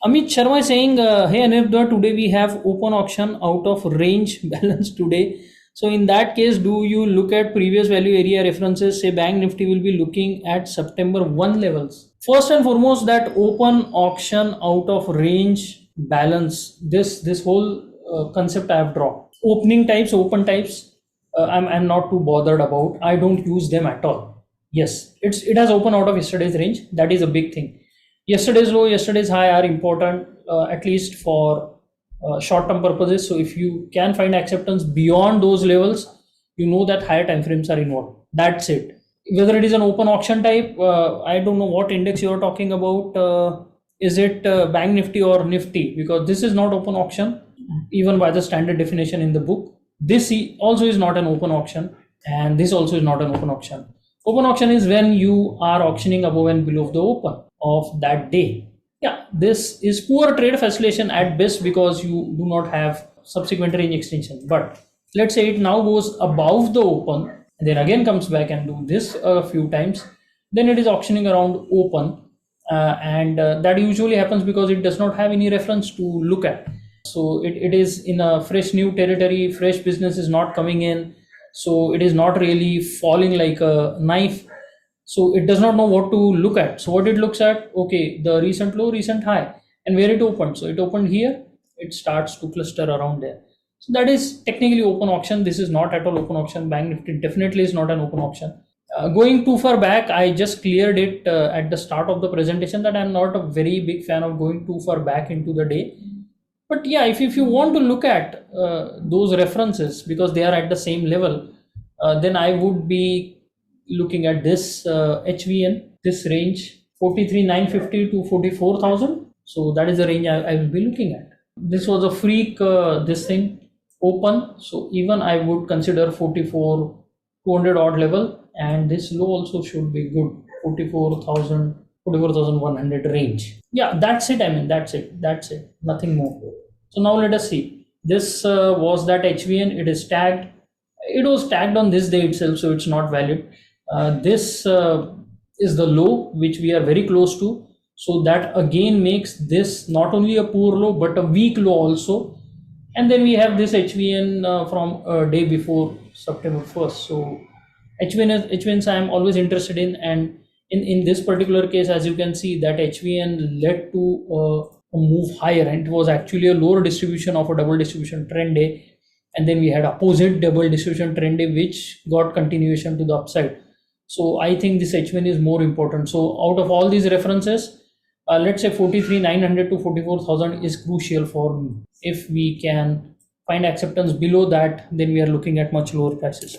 Amit Sharma is saying, hey Aniruddha, today we have open auction out of range balance today. So in that case, do you look at previous value area references? Say Bank Nifty will be looking at September 1 levels. First and foremost, that open auction out of range balance, this whole concept I have dropped. Opening types, open types, I'm not too bothered about. I don't use them at all. Yes, it has open out of yesterday's range. That is a big thing. Yesterday's low, yesterday's high are important, at least for short-term purposes. So if you can find acceptance beyond those levels, you know that higher time frames are involved. That's it. Whether it is an open auction type, I don't know what index you are talking about. Is it Bank Nifty or Nifty? Because this is not open auction, even by the standard definition in the book. This also is not an open auction, and this also is not an open auction. Open auction is when you are auctioning above and below the open of that day. Yeah, this is poor trade facilitation at best because you do not have subsequent range extension. But let's say it now goes above the open and then again comes back and do this a few times, then it is auctioning around open, and that usually happens because it does not have any reference to look at. So it is in a fresh new territory, fresh business is not coming in, so it is not really falling like a knife, so it does not know what to look at. So what it looks at, okay, the recent low, recent high, and where it opened. So it opened here, it starts to cluster around there. So that is technically open auction. This is not at all open auction. Bank Nifty definitely is not an open auction. Going too far back, I just cleared it at the start of the presentation that I'm not a very big fan of going too far back into the day. But yeah, if you want to look at those references because they are at the same level, then I would be looking at this HVN, this range 43,950 to 44,000. So that is the range I will be looking at. This was a freak, this thing open. So even I would consider 44,200 odd level, and this low also should be good, 44,000. 44,100 range. Yeah, that's it. I mean, that's it. Nothing more. So now let us see. This was that HVN. It is tagged. It was tagged on this day itself, so it's not valid. This is the low which we are very close to. So that again makes this not only a poor low but a weak low also. And then we have this HVN from a day before September 1st. So HVNs I am always interested in, and in this particular case, as you can see, that HVN led to a move higher, and it was actually a lower distribution of a double distribution trend day, and then we had opposite double distribution trend day which got continuation to the upside. So I think this HVN is more important. So out of all these references, let's say 43,900 to 44,000 is crucial for me. If we can find acceptance below that, then we are looking at much lower prices.